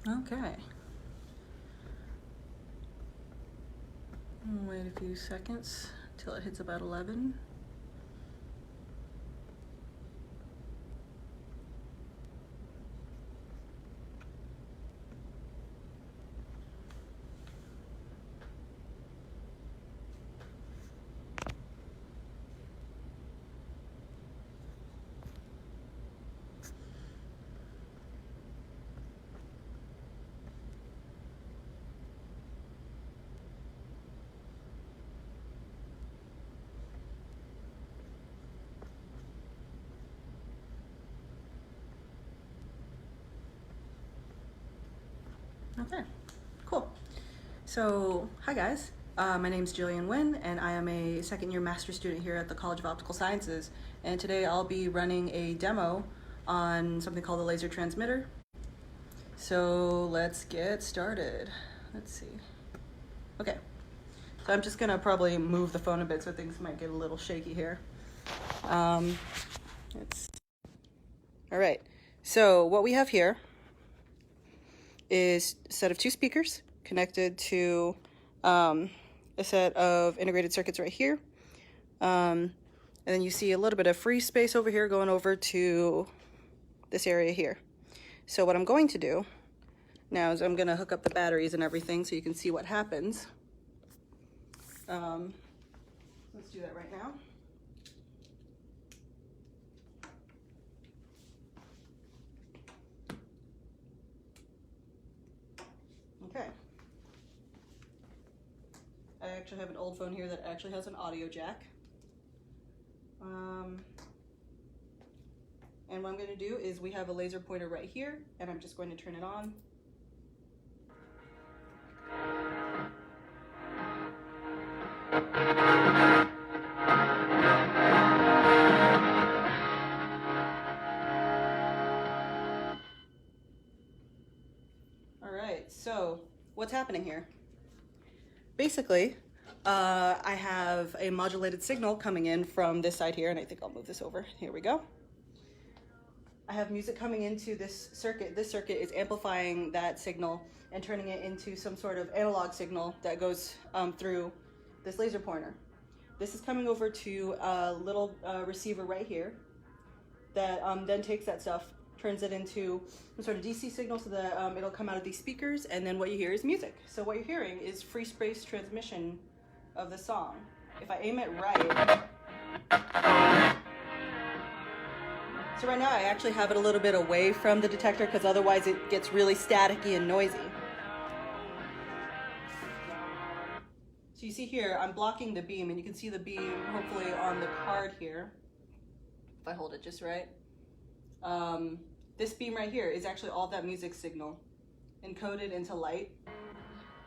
Okay. Wait a few seconds till it hits about 11. Okay, cool. So, hi guys. My name is Jillian Nguyen, and I am a second-year master's student here at the College of Optical Sciences. And today I'll be running a demo on something called the laser transmitter. So let's get started. Let's see. Okay, so I'm just gonna probably move the phone a bit so things might get a little shaky here. All right, so what we have here is a set of two speakers connected to a set of integrated circuits right here. And then you see a little bit of free space over here going over to this area here. So what I'm going to do now is I'm going to hook up the batteries and everything so you can see what happens. Let's do that right now. Okay. I actually have an old phone here that actually has an audio jack. And what I'm going to do is we have a laser pointer right here, and I'm just going to turn it on. All right, so what's happening here? Basically, I have a modulated signal coming in from this side here, and I think I'll move this over. Here we go. I have music coming into this circuit. This circuit is amplifying that signal and turning it into some sort of analog signal that goes through this laser pointer. This is coming over to a little receiver right here that then takes that stuff, turns it into some sort of DC signal so that it'll come out of these speakers, and then what you hear is music. So what you're hearing is free space transmission of the song. If I aim it right, so right now I actually have it a little bit away from the detector because otherwise it gets really staticky and noisy. So you see here, I'm blocking the beam, and you can see the beam hopefully on the card here. If I hold it just right. This beam right here is actually all that music signal encoded into light.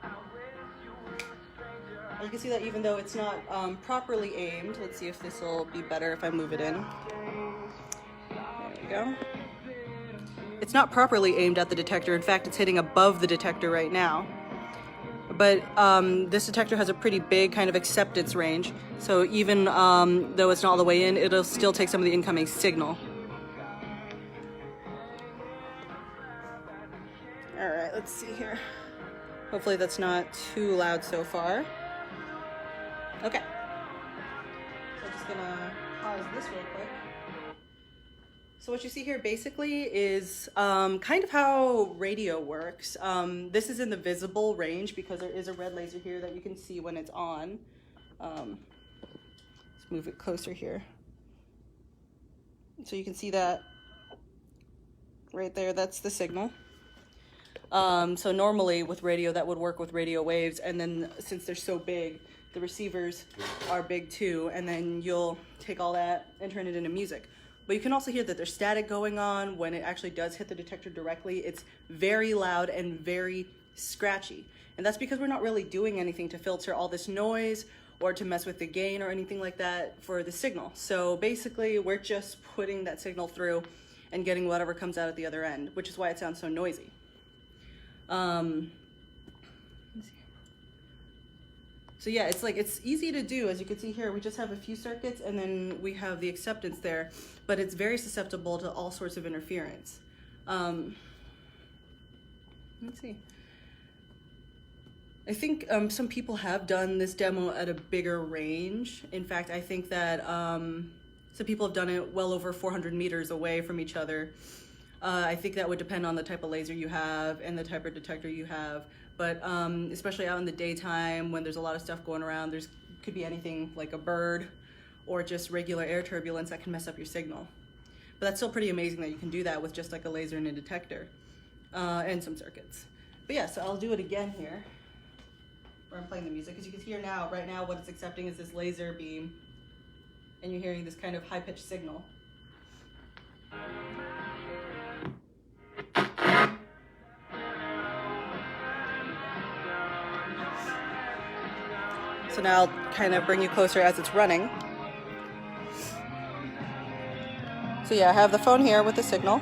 And you can see that even though it's not properly aimed, let's see if this will be better if I move it in. There we go. It's not properly aimed at the detector. In fact, it's hitting above the detector right now. But this detector has a pretty big kind of acceptance range. So even though it's not all the way in, it'll still take some of the incoming signal. All right, let's see here. Hopefully that's not too loud so far. Okay. So I'm just gonna pause this real quick. So what you see here basically is kind of how radio works. This is in the visible range because there is a red laser here that you can see when it's on. Let's move it closer here. So you can see that right there, that's the signal. So normally with radio that would work with radio waves, and then since they're so big, the receivers are big too, and then you'll take all that and turn it into music. But you can also hear that there's static going on when it actually does hit the detector directly. It's very loud and very scratchy. And that's because we're not really doing anything to filter all this noise or to mess with the gain or anything like that for the signal. So basically we're just putting that signal through and getting whatever comes out at the other end, which is why it sounds so noisy. So yeah, it's easy to do. As you can see here, we just have a few circuits and then we have the acceptance there, but it's very susceptible to all sorts of interference. Let's see. I think some people have done this demo at a bigger range. In fact, I think that some people have done it well over 400 meters away from each other. I think that would depend on the type of laser you have and the type of detector you have. But especially out in the daytime when there's a lot of stuff going around, could be anything like a bird or just regular air turbulence that can mess up your signal. But that's still pretty amazing that you can do that with just like a laser and a detector and some circuits. But yeah, so I'll do it again here where I'm playing the music. As you can hear now, right now what it's accepting is this laser beam, and you're hearing this kind of high-pitched signal. So now I'll kind of bring you closer as it's running. So yeah, I have the phone here with the signal.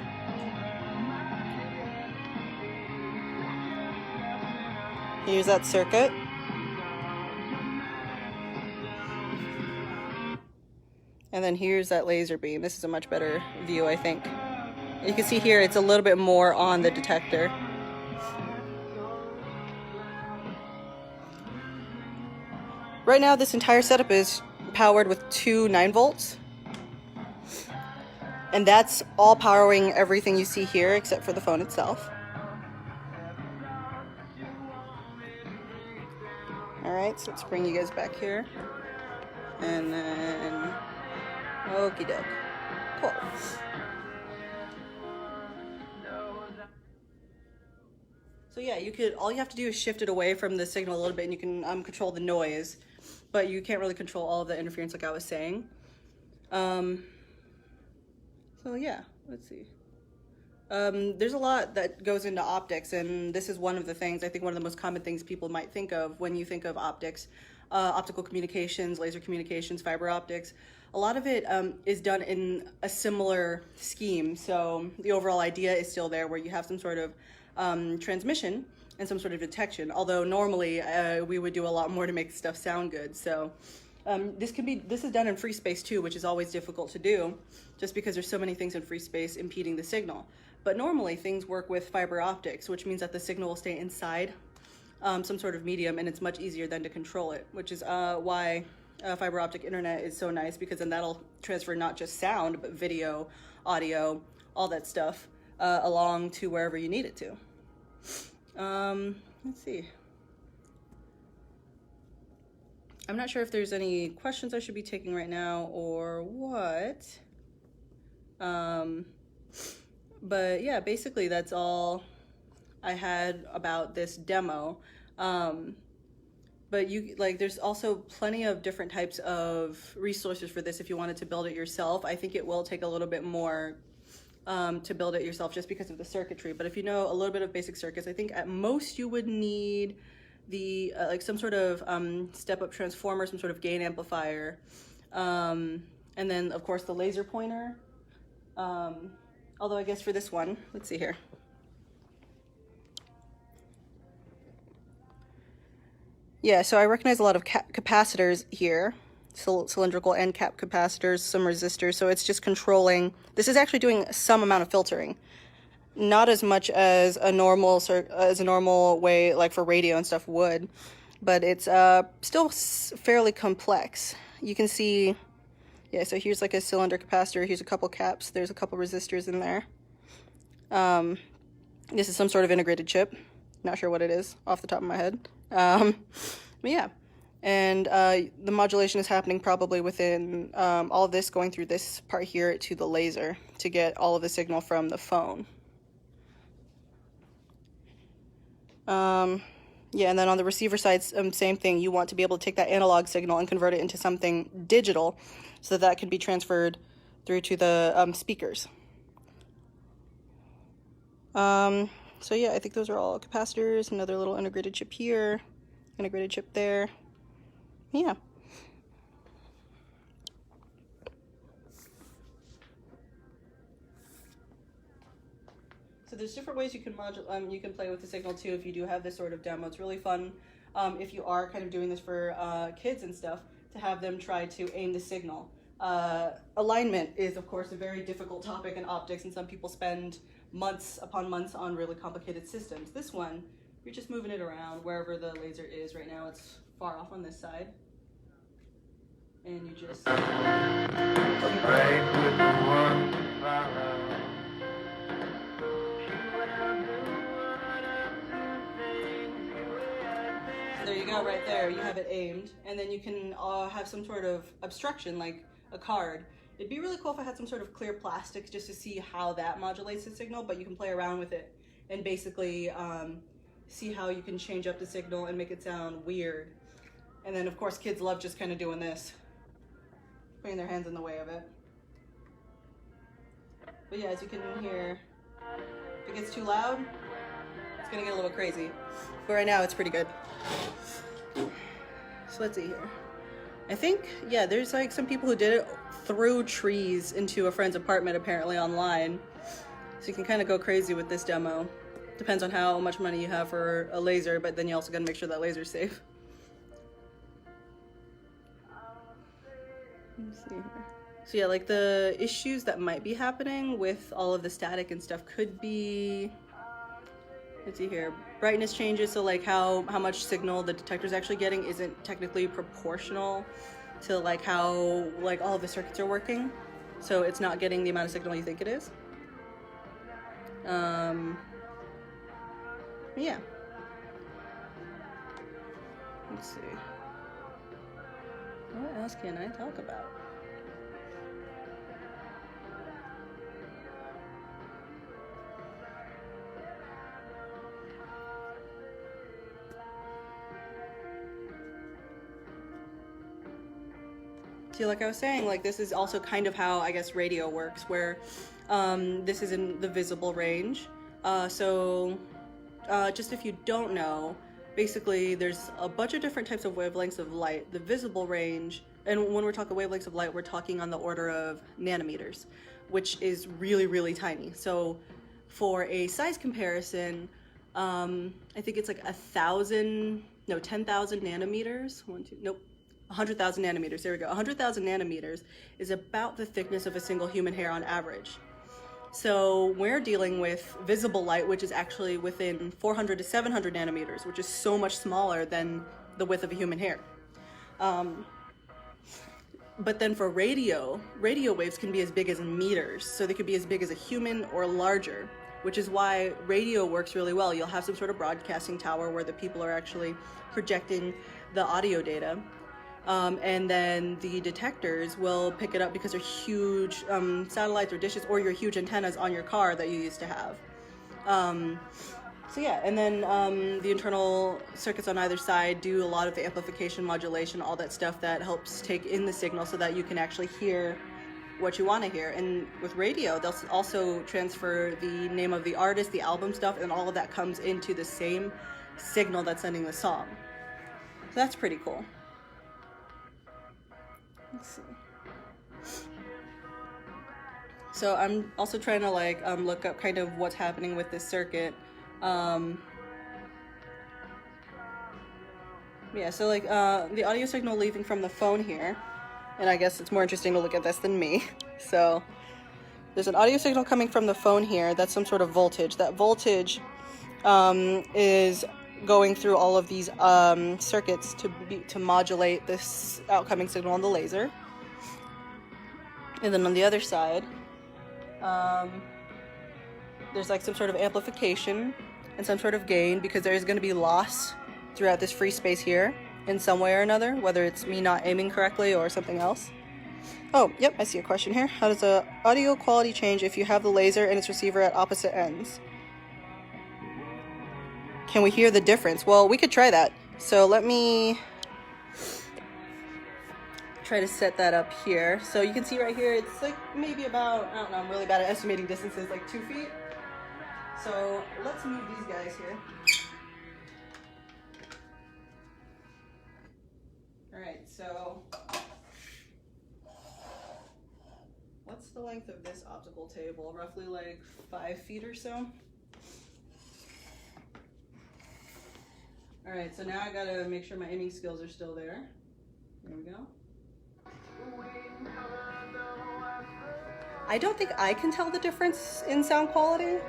Here's that circuit. And then here's that laser beam. This is a much better view, I think. You can see here it's a little bit more on the detector. Right now, this entire setup is powered with two 9-volts. And that's all powering everything you see here except for the phone itself. Alright, so let's bring you guys back here. And then... okie doke. Cool. So yeah, all you have to do is shift it away from the signal a little bit, and you can control the noise, but you can't really control all of the interference like I was saying. So yeah, let's see. There's a lot that goes into optics, and this is one of the things, I think one of the most common things people might think of when you think of optics. Optical communications, laser communications, fiber optics. A lot of it is done in a similar scheme. So the overall idea is still there, where you have some sort of transmission and some sort of detection. Although normally we would do a lot more to make stuff sound good. So this is done in free space too, which is always difficult to do, just because there's so many things in free space impeding the signal. But normally things work with fiber optics, which means that the signal will stay inside some sort of medium, and it's much easier then to control it, which is why fiber optic internet is so nice, because then that'll transfer not just sound, but video, audio, all that stuff along to wherever you need it to. Let's see. I'm not sure if there's any questions I should be taking right now or what. But yeah, basically that's all I had about this demo. But there's also plenty of different types of resources for this if you wanted to build it yourself. I think it will take a little bit more to build it yourself just because of the circuitry. But if you know a little bit of basic circuits, I think at most you would need the some sort of step-up transformer, some sort of gain amplifier, and then of course the laser pointer. Although I guess for this one, let's see here. Yeah, so I recognize a lot of capacitors here, cylindrical end cap capacitors, some resistors, so it's just controlling. This is actually doing some amount of filtering. Not as much as a normal way, like for radio and stuff would, but it's still fairly complex. You can see, yeah, so here's like a cylinder capacitor, here's a couple caps, there's a couple resistors in there. This is some sort of integrated chip. Not sure what it is off the top of my head. But yeah, and the modulation is happening probably within all of this, going through this part here to the laser to get all of the signal from the phone. Yeah, and then on the receiver side, same thing. You want to be able to take that analog signal and convert it into something digital so that can be transferred through to the speakers. So yeah, I think those are all capacitors, another little integrated chip here, integrated chip there. Yeah. So there's different ways you can you can play with the signal too if you do have this sort of demo. It's really fun if you are kind of doing this for kids and stuff, to have them try to aim the signal. Alignment is of course a very difficult topic in optics, and some people spend months upon months on really complicated systems. This one, you're just moving it around wherever the laser is. Right now it's far off on this side. And you just... There you go, right there. You have it aimed. And then you can have some sort of obstruction, like a card. It'd be really cool if I had some sort of clear plastic just to see how that modulates the signal, but you can play around with it and basically see how you can change up the signal and make it sound weird. And then, of course, kids love just kind of doing this, putting their hands in the way of it. But yeah, as you can hear, if it gets too loud, it's gonna get a little crazy. But right now, it's pretty good. So let's see here. I think, yeah, there's like some people who did it through trees into a friend's apartment apparently online. So you can kind of go crazy with this demo. Depends on how much money you have for a laser, but then you also gotta make sure that laser's safe. Let's see here. So yeah, like the issues that might be happening with all of the static and stuff could be, let's see here, brightness changes, so like how much signal the detector's actually getting isn't technically proportional to like how like all of the circuits are working. So it's not getting the amount of signal you think it is. Yeah. Let's see. What else can I talk about? See, like I was saying, like this is also kind of how I guess radio works, where this is in the visible range. Just if you don't know, basically there's a bunch of different types of wavelengths of light. The visible range, and when we're talking wavelengths of light, we're talking on the order of nanometers, which is really, really tiny. So for a size comparison, I think it's like 10,000 nanometers. 100,000 nanometers, there we go. 100,000 nanometers is about the thickness of a single human hair on average. So we're dealing with visible light, which is actually within 400 to 700 nanometers, which is so much smaller than the width of a human hair. But then for radio waves can be as big as meters. So they could be as big as a human or larger, which is why radio works really well. You'll have some sort of broadcasting tower where the people are actually projecting the audio data. And then the detectors will pick it up because they're huge satellites or dishes, or your huge antennas on your car that you used to have. So yeah, and then the internal circuits on either side do a lot of the amplification, modulation, all that stuff that helps take in the signal so that you can actually hear what you want to hear. And with radio, they'll also transfer the name of the artist, the album stuff, and all of that comes into the same signal that's sending the song. So that's pretty cool. Let's see. So I'm also trying to like look up kind of what's happening with this circuit. Yeah, so like the audio signal leaving from the phone here, and I guess it's more interesting to look at this than me. So there's an audio signal coming from the phone here. That's some sort of voltage. That voltage is going through all of these circuits to modulate this outcoming signal on the laser. And then on the other side, there's like some sort of amplification and some sort of gain, because there is going to be loss throughout this free space here in some way or another, whether it's me not aiming correctly or something else. Oh, yep, I see a question here. How does the audio quality change if you have the laser and its receiver at opposite ends? Can we hear the difference? Well, we could try that. So let me try to set that up here. So you can see right here, it's like maybe about, I don't know, I'm really bad at estimating distances, like 2 feet. So let's move these guys here. All right, so what's the length of this optical table? Roughly like 5 feet or so. All right, so now I gotta make sure my aiming skills are still there. There we go. I don't think I can tell the difference in sound quality.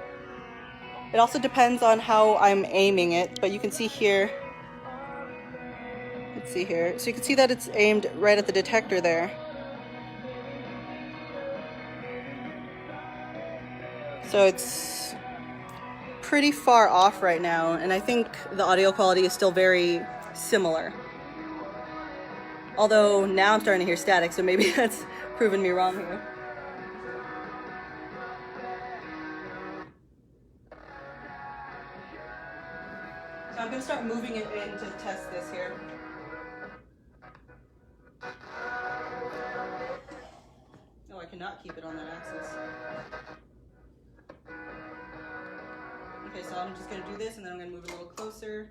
It also depends on how I'm aiming it, but you can see here, let's see here. So you can see that it's aimed right at the detector there. So it's pretty far off right now, and I think the audio quality is still very similar. Although now I'm starting to hear static, so maybe that's proven me wrong here. So I'm going to start moving it in to test this here. Oh, I cannot keep it on that axis. Okay, so I'm just going to do this, and then I'm going to move it a little closer.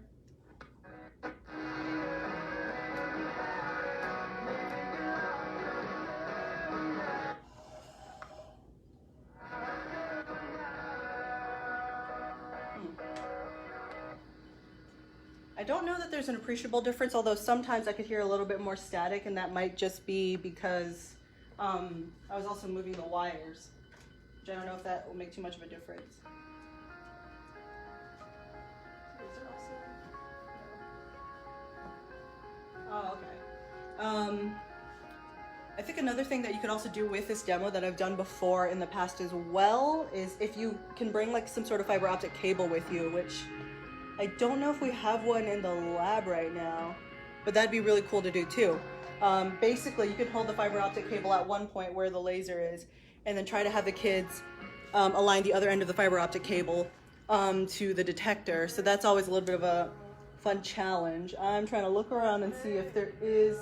I don't know that there's an appreciable difference, although sometimes I could hear a little bit more static, and that might just be because I was also moving the wires, which I don't know if that will make too much of a difference. Oh, okay. I think another thing that you could also do with this demo that I've done before in the past as well is if you can bring like some sort of fiber optic cable with you, which I don't know if we have one in the lab right now, but that'd be really cool to do too. Basically, you can hold the fiber optic cable at one point where the laser is, and then try to have the kids align the other end of the fiber optic cable to the detector. So that's always a little bit of a fun challenge. I'm trying to look around and see if there is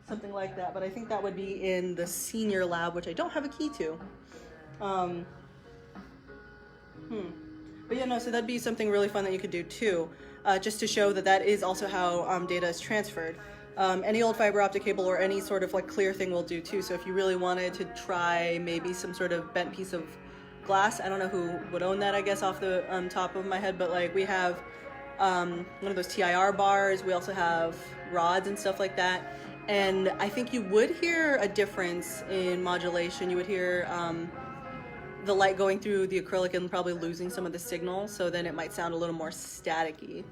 something like that, but I think that would be in the senior lab, which I don't have a key to. But yeah, no, so that'd be something really fun that you could do too, just to show that that is also how data is transferred. Any old fiber optic cable or any sort of like clear thing will do too. So if you really wanted to try maybe some sort of bent piece of glass, I don't know who would own that, I guess, off the top of my head, but like we have one of those TIR bars. We also have rods and stuff like that. And I think you would hear a difference in modulation. You would hear the light going through the acrylic and probably losing some of the signal, so then it might sound a little more staticky,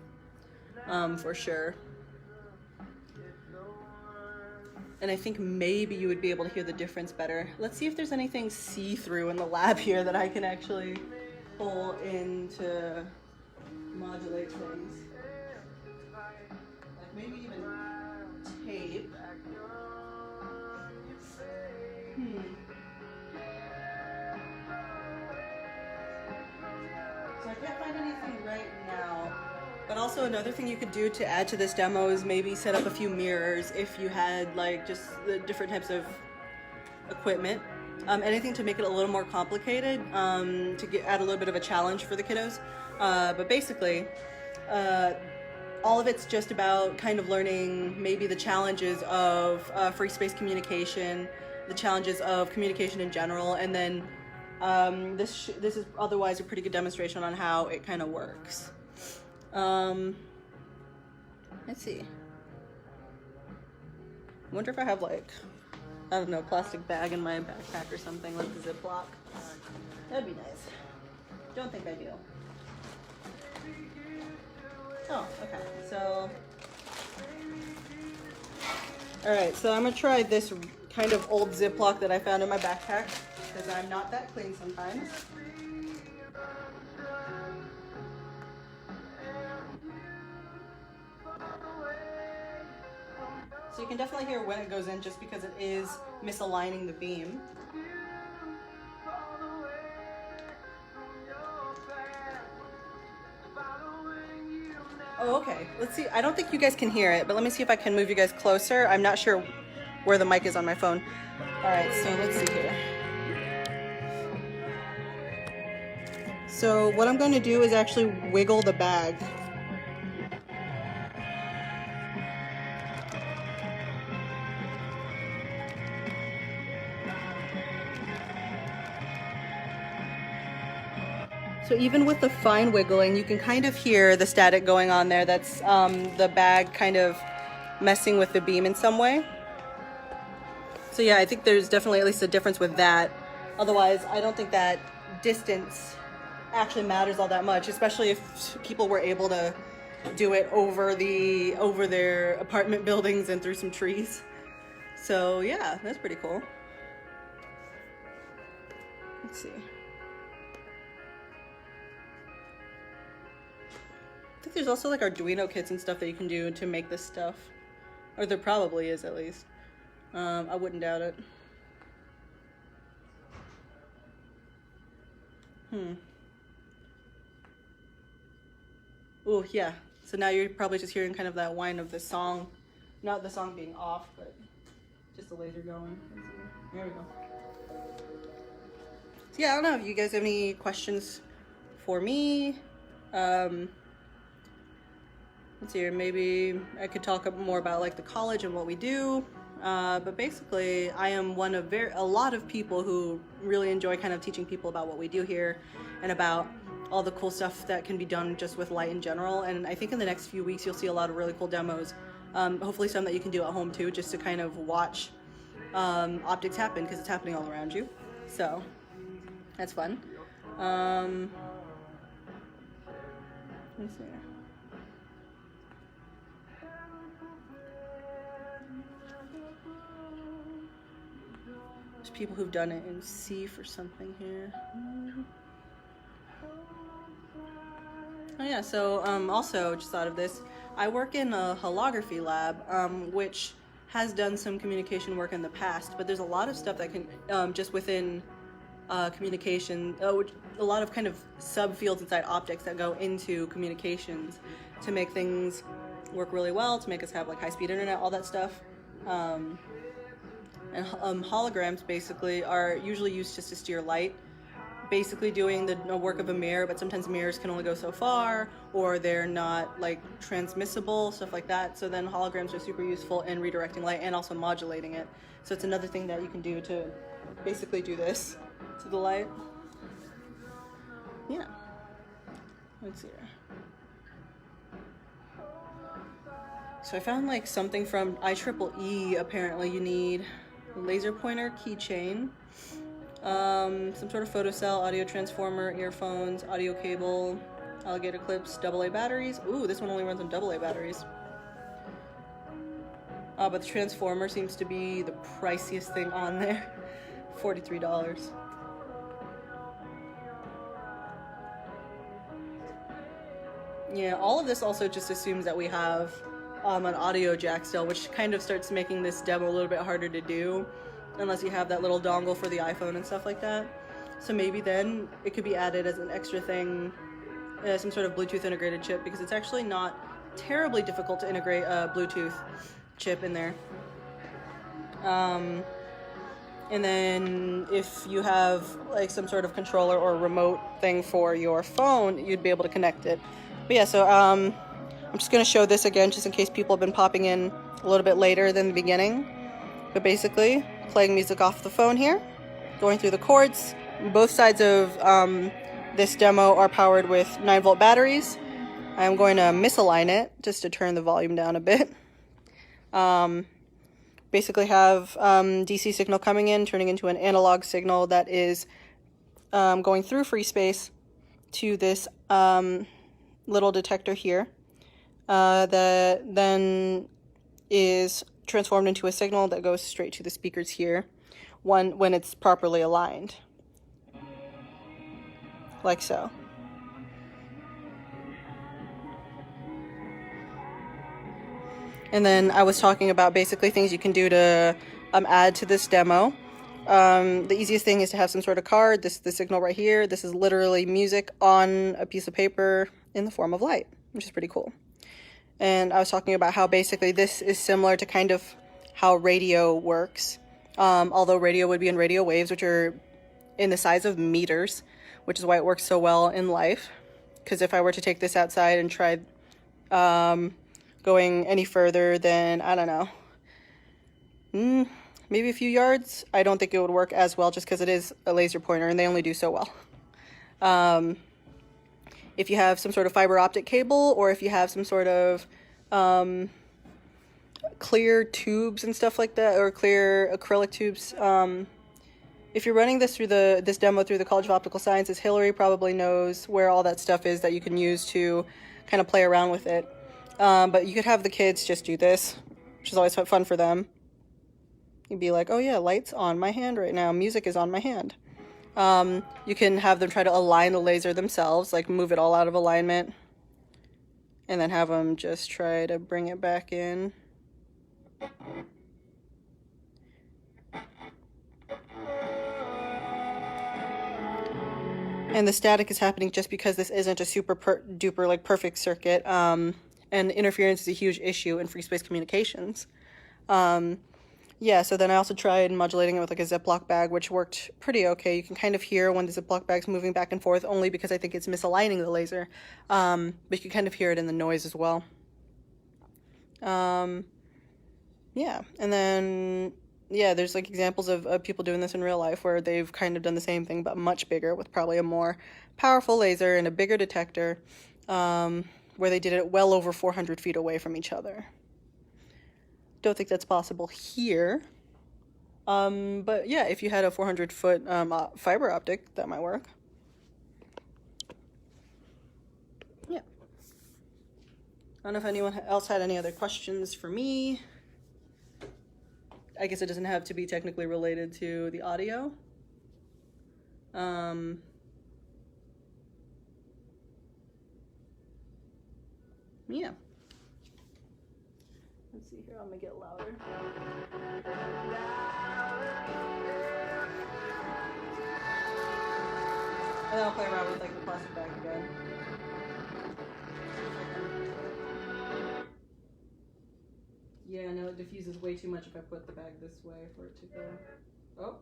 for sure. And I think maybe you would be able to hear the difference better. Let's see if there's anything see-through in the lab here that I can actually pull in to modulate things. Like maybe even tape. So I can't find anything right now. But also another thing you could do to add to this demo is maybe set up a few mirrors if you had like just the different types of equipment. Anything to make it a little more complicated, to add a little bit of a challenge for the kiddos. But basically, all of it's just about kind of learning maybe the challenges of free space communication, the challenges of communication in general, and then this is otherwise a pretty good demonstration on how it kind of works. Let's see. I wonder if I have like, I don't know, plastic bag in my backpack or something, like the Ziploc. That'd be nice. Don't think I do. Oh, okay. So, all right. So I'm gonna try this kind of old Ziploc that I found in my backpack because I'm not that clean sometimes. So you can definitely hear when it goes in just because it is misaligning the beam. Oh, okay. Let's see. I don't think you guys can hear it, but let me see if I can move you guys closer. I'm not sure where the mic is on my phone. All right, so let's see here. So what I'm going to do is actually wiggle the bag. So even with the fine wiggling, you can kind of hear the static going on there. That's the bag kind of messing with the beam in some way. So yeah, I think there's definitely at least a difference with that. Otherwise, I don't think that distance actually matters all that much, especially if people were able to do it over their apartment buildings and through some trees. So yeah, that's pretty cool. Let's see. I think there's also like Arduino kits and stuff that you can do to make this stuff. Or there probably is, at least. I wouldn't doubt it. Oh, yeah. So now you're probably just hearing kind of that whine of the song. Not the song being off, but just the laser going. There we go. So yeah, I don't know if you guys have any questions for me. Let's see here, maybe I could talk more about like the college and what we do. But basically, I am one of a lot of people who really enjoy kind of teaching people about what we do here and about all the cool stuff that can be done just with light in general. And I think in the next few weeks, you'll see a lot of really cool demos. Hopefully some that you can do at home too, just to kind of watch optics happen, because it's happening all around you. So that's fun. Let's see. There's people who've done it in C for something here. Oh yeah, so also just thought of this. I work in a holography lab, which has done some communication work in the past, but there's a lot of stuff that can, just within communication, a lot of kind of subfields inside optics that go into communications to make things work really well, to make us have like high-speed internet, all that stuff. And holograms basically are usually used just to steer light, basically doing the work of a mirror, but sometimes mirrors can only go so far, or they're not like transmissible, stuff like that. So then holograms are super useful in redirecting light and also modulating it. So it's another thing that you can do to basically do this to the light. Yeah. Let's see here. So I found like something from IEEE. Apparently you need a laser pointer keychain, some sort of photocell, audio transformer, earphones, audio cable, alligator clips, AA batteries. Ooh, this one only runs on AA batteries. But the transformer seems to be the priciest thing on there. $43. Yeah, all of this also just assumes that we have an audio jack still, which kind of starts making this demo a little bit harder to do unless you have that little dongle for the iPhone and stuff like that. So maybe then it could be added as an extra thing, some sort of Bluetooth integrated chip, because it's actually not terribly difficult to integrate a Bluetooth chip in there. And then if you have like some sort of controller or remote thing for your phone, you'd be able to connect it. But yeah, so I'm just going to show this again just in case people have been popping in a little bit later than the beginning. But basically, playing music off the phone here, going through the chords. Both sides of this demo are powered with 9-volt batteries. I'm going to misalign it just to turn the volume down a bit. Basically have DC signal coming in, turning into an analog signal that is going through free space to this little detector here. That then is transformed into a signal that goes straight to the speakers here when it's properly aligned, like so. And then I was talking about basically things you can do to add to this demo. The easiest thing is to have some sort of card. This is the signal right here. This is literally music on a piece of paper in the form of light, which is pretty cool. And I was talking about how basically this is similar to kind of how radio works. Although radio would be in radio waves, which are in the size of meters, which is why it works so well in life. Because if I were to take this outside and try going any further than, I don't know, maybe a few yards, I don't think it would work as well just because it is a laser pointer and they only do so well. If you have some sort of fiber optic cable, or if you have some sort of clear tubes and stuff like that, or clear acrylic tubes, if you're running this through this demo through the College of Optical Sciences, Hillary probably knows where all that stuff is that you can use to kind of play around with it. But you could have the kids just do this, which is always fun for them. You'd be like, oh yeah, light's on my hand right now, music is on my hand. You can have them try to align the laser themselves, like move it all out of alignment, and then have them just try to bring it back in. And the static is happening just because this isn't a super duper like perfect circuit, and interference is a huge issue in free space communications. Yeah, so then I also tried modulating it with like a Ziploc bag, which worked pretty okay. You can kind of hear when the Ziploc bag's moving back and forth, only because I think it's misaligning the laser. But you can kind of hear it in the noise as well. Yeah, and then, yeah, there's like examples of people doing this in real life where they've kind of done the same thing, but much bigger, with probably a more powerful laser and a bigger detector, where they did it well over 400 feet away from each other. Don't think that's possible here. But yeah, if you had a 400-foot fiber optic, that might work. Yeah. I don't know if anyone else had any other questions for me. I guess it doesn't have to be technically related to the audio. Yeah. Let's see here, I'm gonna get louder. And then I'll play around with like the plastic bag again. Yeah, no, it diffuses way too much if I put the bag this way for it to go. Oh.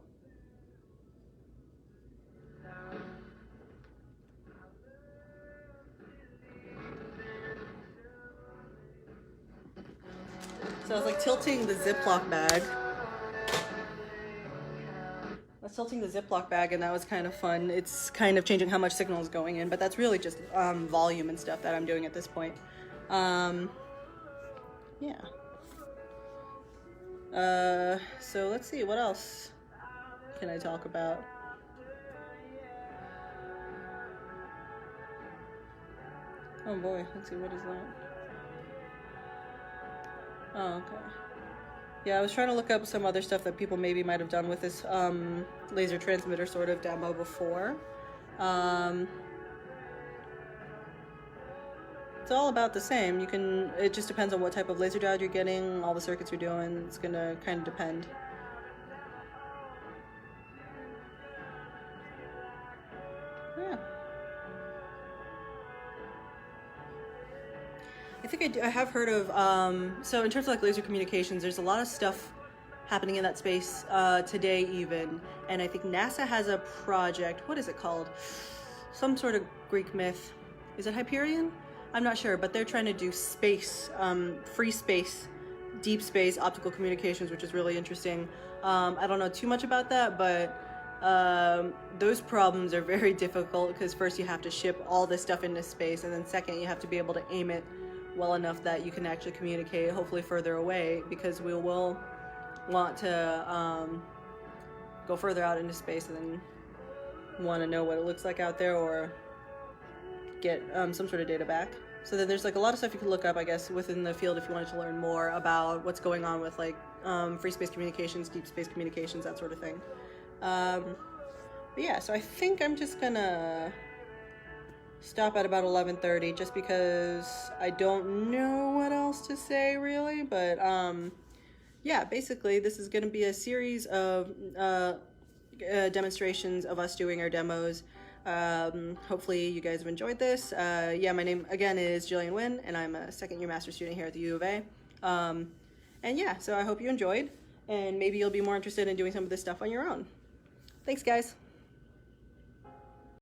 So I was like tilting the Ziploc bag. And that was kind of fun. It's kind of changing how much signal is going in, but that's really just volume and stuff that I'm doing at this point. Yeah. So let's see, what else can I talk about? Oh boy, let's see, what is that? Oh, okay. Yeah, I was trying to look up some other stuff that people maybe might have done with this laser transmitter sort of demo before. It's all about the same. It just depends on what type of laser diode you're getting, all the circuits you're doing. It's gonna kind of depend. Yeah. I think I have heard of, so in terms of like laser communications, there's a lot of stuff happening in that space today even, and I think NASA has a project, what is it called? Some sort of Greek myth. Is it Hyperion? I'm not sure, but they're trying to do space, free space, deep space optical communications, which is really interesting. I don't know too much about that, but those problems are very difficult because first you have to ship all this stuff into space, and then second you have to be able to aim it well enough that you can actually communicate, hopefully further away, because we will want to go further out into space and then want to know what it looks like out there or get some sort of data back. So then there's like a lot of stuff you can look up, I guess, within the field if you wanted to learn more about what's going on with like free space communications, deep space communications, that sort of thing. But yeah, so I think I'm just gonna stop at about 11:30 just because I don't know what else to say really, but yeah, basically this is going to be a series of demonstrations of us doing our demos. Hopefully you guys have enjoyed this. Yeah, my name again is Jillian Nguyen, and I'm a second-year master's student here at the U of A. And yeah, so I hope you enjoyed, and maybe you'll be more interested in doing some of this stuff on your own. Thanks, guys.